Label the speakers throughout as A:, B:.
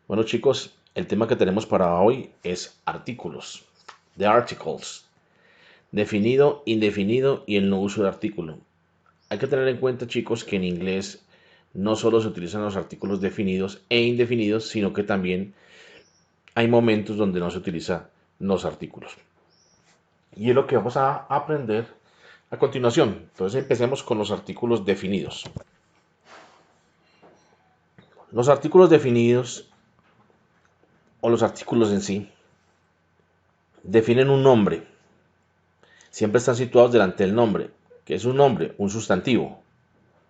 A: Bueno chicos, el tema que tenemos para hoy es artículos, the articles, definido, indefinido y el no uso de artículo. Hay que tener en cuenta chicos que en inglés no solo se utilizan los artículos definidos e indefinidos, sino que también hay momentos donde no se utilizan los artículos. Y es lo que vamos a aprender a continuación. Entonces empecemos con los artículos definidos. Los artículos definidos o los artículos en sí definen un nombre. Siempre están situados delante del nombre, que es un nombre, un sustantivo,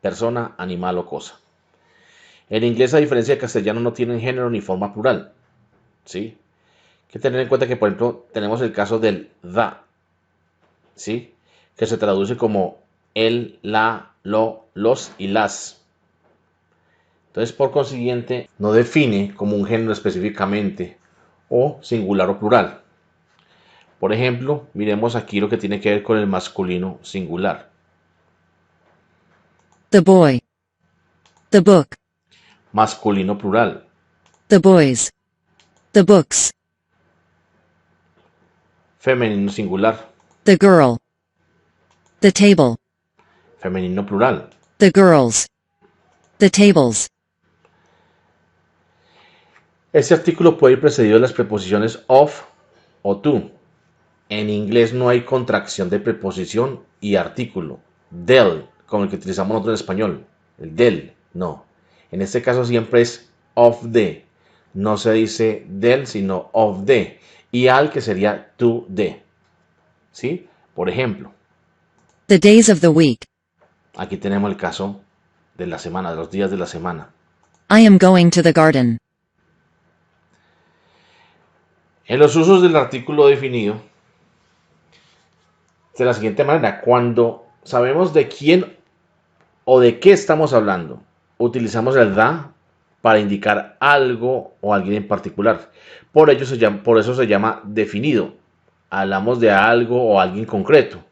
A: persona, animal o cosa. En inglés, a diferencia del castellano, no tienen género ni forma plural. ¿Sí? Hay que tener en cuenta que, por ejemplo, tenemos el caso del the, ¿sí? Que se traduce como el, la, lo, los y las. Entonces, por consiguiente, no define como un género específicamente o singular o plural. Por ejemplo, miremos aquí lo que tiene que ver con el masculino singular.
B: The boy. The book.
A: Masculino plural.
B: The boys. The books.
A: Femenino singular.
B: The girl. The table.
A: Femenino plural.
B: The girls. The tables.
A: Este artículo puede ir precedido de las preposiciones of o to. En inglés no hay contracción de preposición y artículo. Del, como el que utilizamos nosotros en español. El del, no. En este caso siempre es of the. No se dice del, sino of the. Y al, que sería to the. ¿Sí? Por ejemplo,
B: The days of the week.
A: aquí tenemos el caso de la semana, de los días de la semana.
B: I am going to the garden.
A: En los usos del artículo definido, de la siguiente manera: cuando sabemos de quién o de qué estamos hablando, utilizamos el da para indicar algo o alguien en particular. Por eso se llama definido. Hablamos de algo o alguien concreto.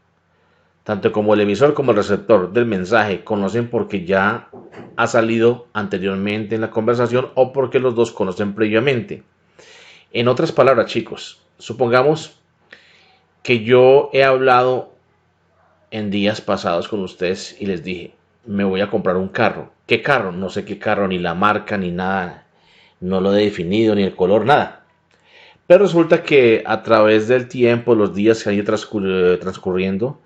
A: Tanto como el emisor como el receptor del mensaje conocen porque ya ha salido anteriormente en la conversación o porque los dos conocen previamente. En otras palabras, chicos, supongamos que yo he hablado en días pasados con ustedes y les dije, me voy a comprar un carro. ¿Qué carro? No sé qué carro, ni la marca, ni nada. No lo he definido, ni el color, nada. Pero resulta que a través del tiempo, los días que han ido transcurriendo,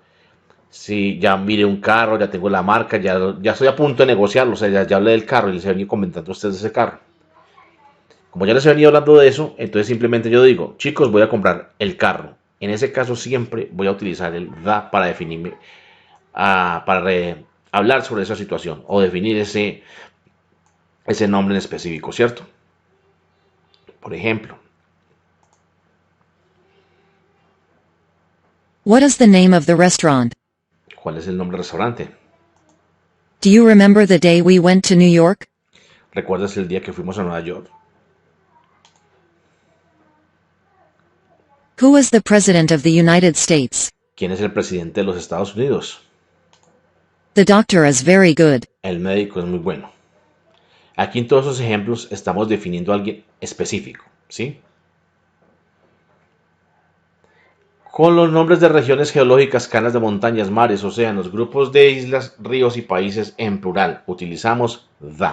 A: si ya miré un carro, ya tengo la marca, ya estoy a punto de negociarlo, o sea, ya hablé del carro y les he venido comentando a ustedes ese carro. Como ya les he venido hablando de eso, entonces simplemente yo digo, chicos, voy a comprar el carro. En ese caso siempre voy a utilizar el da para definirme, hablar sobre esa situación o definir ese nombre en específico, ¿cierto? Por ejemplo,
B: What is the name of the restaurant?
A: ¿cuál es el nombre del restaurante?
B: Do you remember the day we went to New York?
A: ¿Recuerdas el día que fuimos a Nueva York?
B: Who is the President of the United States?
A: ¿Quién es el presidente de los Estados Unidos?
B: The doctor is very good.
A: El médico es muy bueno. Aquí en todos esos ejemplos estamos definiendo a alguien específico, ¿sí? Con los nombres de regiones geológicas, cadenas de montañas, mares, océanos, grupos de islas, ríos y países en plural, utilizamos the.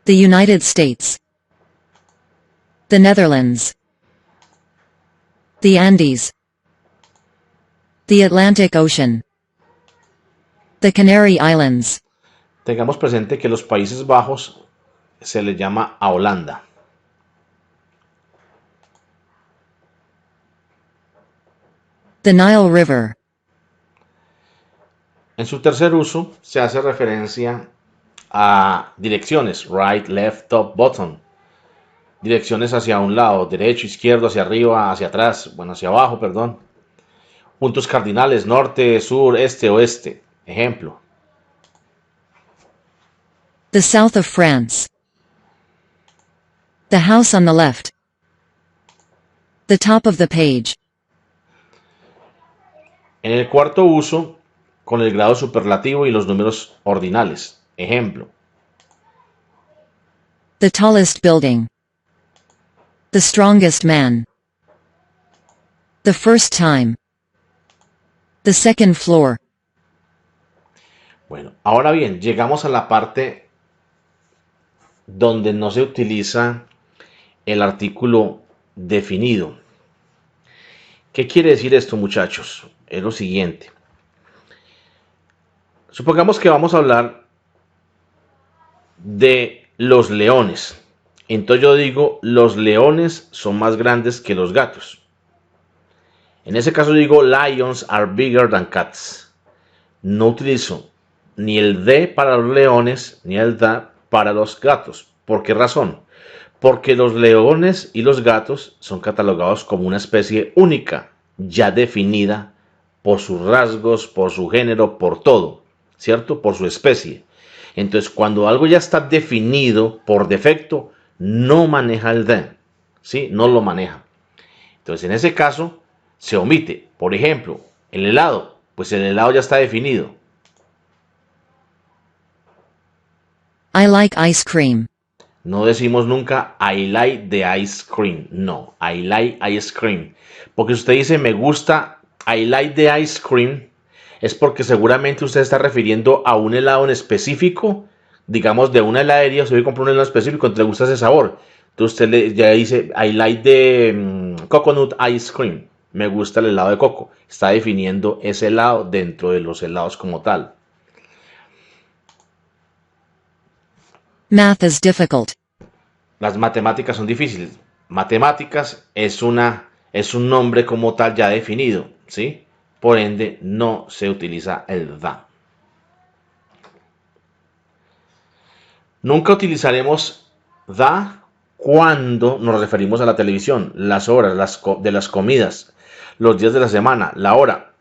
B: The United States. The Netherlands. The Andes. The Atlantic Ocean. The Canary Islands.
A: Tengamos presente que los Países Bajos se le llama a Holanda.
B: The Nile River.
A: En su tercer uso se hace referencia a direcciones, right, left, top, bottom. Direcciones hacia un lado, derecho, izquierdo, hacia arriba, hacia atrás, bueno, hacia abajo, perdón. Puntos cardinales, norte, sur, este, oeste. Ejemplo.
B: The south of France. The house on the left. The top of the page.
A: En el cuarto uso, con el grado superlativo y los números ordinales. Ejemplo,
B: The tallest building. The strongest man. The first time. The second floor.
A: bueno, ahora bien, llegamos a la parte donde no se utiliza el artículo definido. ¿Qué quiere decir esto, muchachos? Es lo siguiente. Supongamos que vamos a hablar de los leones. Entonces yo digo, los leones son más grandes que los gatos. En ese caso digo, lions are bigger than cats. No utilizo ni el de para los leones, ni el da para los gatos. ¿Por qué razón? Porque los leones y los gatos son catalogados como una especie única, ya definida por sus rasgos, por su género, por todo, ¿cierto? Por su especie. Entonces, cuando algo ya está definido por defecto, no maneja el de, ¿sí? No lo maneja. Entonces, en ese caso, se omite. Por ejemplo, el helado, pues el helado ya está definido.
B: I like ice cream.
A: No decimos nunca I like the ice cream. No, I like ice cream. Porque si usted dice me gusta I like the ice cream, es porque seguramente usted está refiriendo a un helado en específico, digamos de una heladería, usted compra un helado específico, entonces le gusta ese sabor. Entonces usted ya dice I like the coconut ice cream. Me gusta el helado de coco. Está definiendo ese helado dentro de los helados como tal.
B: Math is difficult.
A: Las matemáticas son difíciles. Matemáticas es un nombre como tal ya definido, ¿sí? Por ende, no se utiliza el da. Nunca utilizaremos da cuando nos referimos a la televisión, las horas de las comidas, los días de la semana, la hora,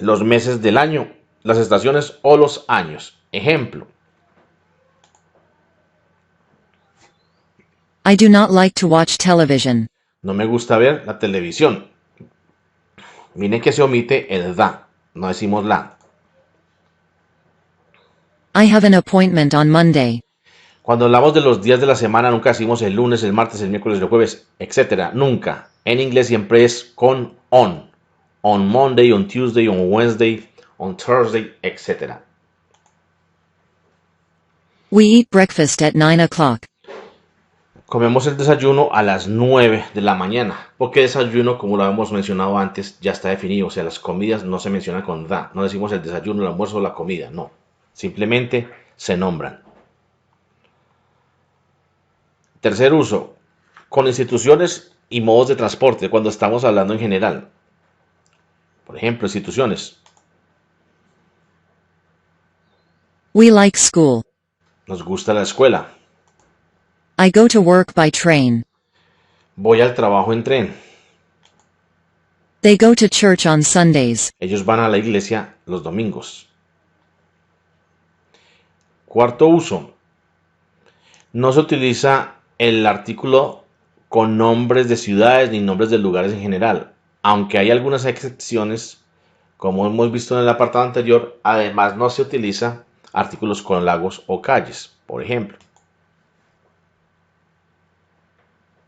A: los meses del año, las estaciones o los años. Ejemplo.
B: I do not like to watch television.
A: No me gusta ver la televisión. Miren que se omite el da, no decimos la.
B: I have an appointment on Monday.
A: Cuando hablamos de los días de la semana, nunca decimos el lunes, el martes, el miércoles, el jueves, etc. Nunca. En inglés siempre es con on. On Monday, on Tuesday, on Wednesday, on Thursday, etc.
B: We eat breakfast at 9 o'clock.
A: Comemos el desayuno a las 9 de la mañana. Porque desayuno, como lo hemos mencionado antes, ya está definido. O sea, las comidas no se mencionan con da. No decimos el desayuno, el almuerzo o la comida. No. Simplemente se nombran. Tercer uso. Con instituciones y modos de transporte. Cuando estamos hablando en general. Por ejemplo, instituciones.
B: We like school.
A: Nos gusta la escuela.
B: I go to work by train.
A: Voy al trabajo en tren.
B: They go to church on Sundays.
A: Ellos van a la iglesia los domingos. Cuarto uso. No se utiliza el artículo con nombres de ciudades ni nombres de lugares en general. Aunque hay algunas excepciones, como hemos visto en el apartado anterior, además no se utiliza artículos con lagos o calles. Por ejemplo.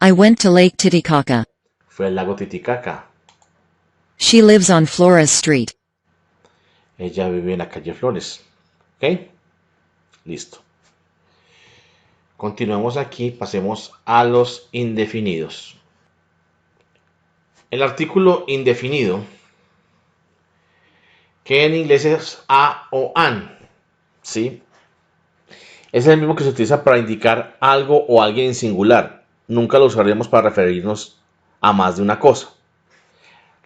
B: I went to Lake Titicaca.
A: Fue al lago Titicaca.
B: She lives on Flores Street.
A: Ella vive en la calle Flores. ¿Ok? Listo. Continuemos aquí, pasemos a los indefinidos. El artículo indefinido, que en inglés es a o an, ¿sí? Es el mismo que se utiliza para indicar algo o alguien en singular. Nunca lo usaremos para referirnos a más de una cosa.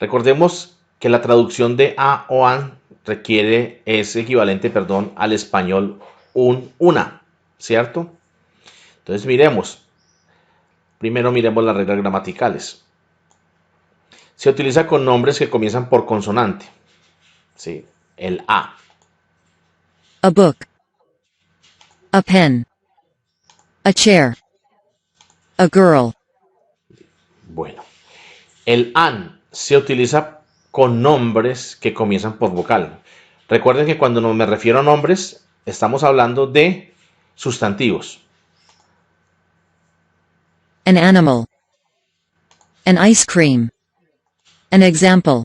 A: Recordemos que la traducción de a o an es equivalente, al español una, ¿cierto? Entonces primero miremos las reglas gramaticales. Se utiliza con nombres que comienzan por consonante, ¿sí? El a.
B: A book. A pen. A chair. A girl.
A: Bueno, el an se utiliza con nombres que comienzan por vocal. Recuerden que cuando me refiero a nombres, estamos hablando de sustantivos.
B: An animal. An ice cream. An example.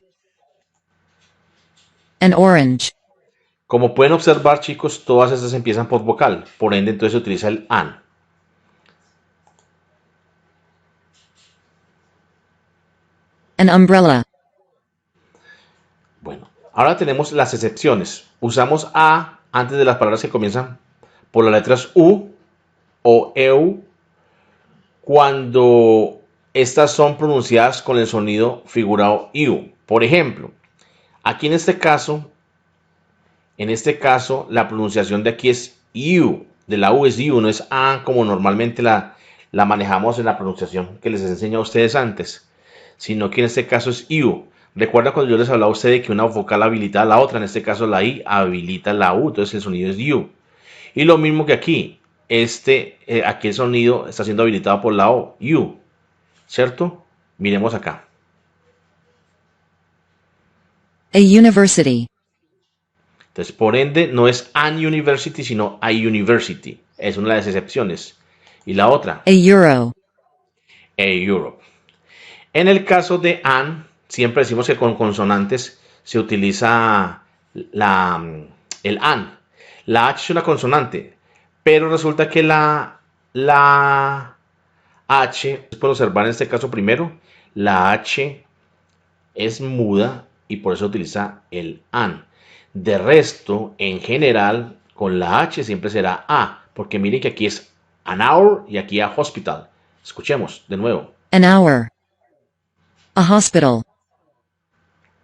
B: An orange.
A: Como pueden observar, chicos, todas estas empiezan por vocal, por ende entonces se utiliza el an.
B: An umbrella.
A: Bueno, ahora tenemos las excepciones. Usamos a antes de las palabras que comienzan por las letras u o eu cuando estas son pronunciadas con el sonido figurado iu. Por ejemplo, aquí en este caso, la pronunciación de aquí es iu, de la u es iu, no es a como normalmente la manejamos en la pronunciación que les enseñé a ustedes antes, sino que en este caso es iu. Recuerda cuando yo les hablaba a ustedes de que una vocal habilita a la otra, en este caso la i habilita la u, entonces el sonido es iu. Y lo mismo que aquí, aquí el sonido está siendo habilitado por la o, u, ¿cierto? Miremos acá.
B: A university.
A: Entonces, por ende, no es an university, sino a university. Es una de las excepciones. Y la otra,
B: A euro.
A: a Europe. En el caso de an, siempre decimos que con consonantes se utiliza el an. La H es una consonante, pero resulta que la H, pueden observar en este caso primero, la H es muda y por eso utiliza el an. De resto, en general, con la H siempre será A, porque miren que aquí es an hour y aquí a hospital. Escuchemos de nuevo.
B: An hour. A hospital.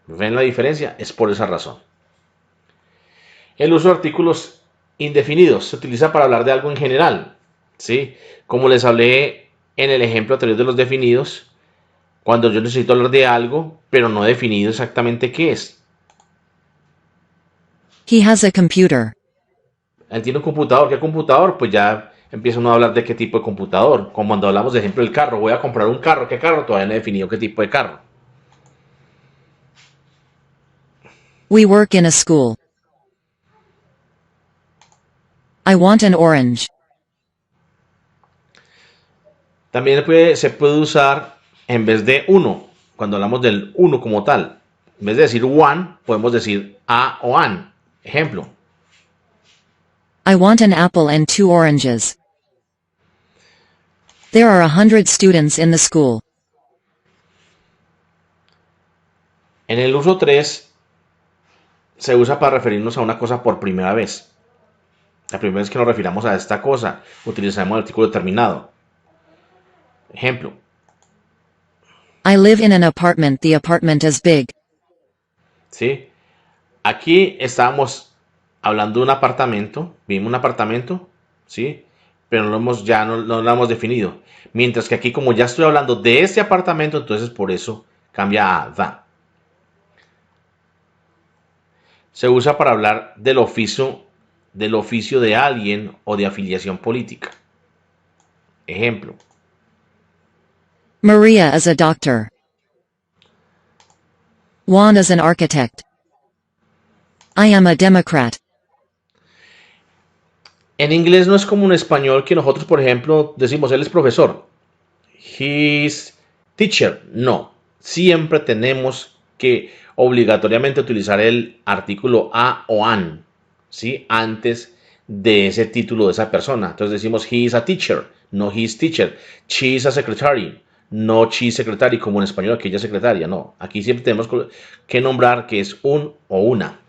A: ¿Ven la diferencia? Es por esa razón. El uso de artículos indefinidos se utiliza para hablar de algo en general, ¿sí? Como les hablé en el ejemplo anterior de los definidos, cuando yo necesito hablar de algo, pero no he definido exactamente qué es.
B: He has a computer.
A: Él tiene un computador. ¿Qué computador? Pues ya empieza uno a hablar de qué tipo de computador. Como cuando hablamos, de ejemplo, del carro. Voy a comprar un carro. ¿Qué carro? Todavía no he definido qué tipo de carro.
B: We work in a school. I want an orange.
A: También se puede usar en vez de uno, cuando hablamos del uno como tal. En vez de decir one, podemos decir a o an. Ejemplo.
B: I want an apple and 2 oranges. There are 100 students in the school.
A: En el uso 3 se usa para referirnos a una cosa por primera vez. La primera vez que nos refiramos a esta cosa, utilizamos el artículo determinado. Ejemplo.
B: I live in an apartment. The apartment is big.
A: ¿Sí? Aquí estábamos hablando de un apartamento, vimos un apartamento, ¿sí? Pero ya no lo hemos definido. Mientras que aquí, como ya estoy hablando de este apartamento, entonces por eso cambia a the. Se usa para hablar del oficio de alguien o de afiliación política. Ejemplo.
B: Maria is a doctor. Juan is an architect. I am a Democrat.
A: En inglés no es como en español que nosotros, por ejemplo, decimos él es profesor. He's teacher. No. Siempre tenemos que obligatoriamente utilizar el artículo a o an, ¿sí? Antes de ese título de esa persona. Entonces decimos he is a teacher, no he is teacher. She is a secretary, no she is secretary, como en español aquella secretaria. No. Aquí siempre tenemos que nombrar que es un o una.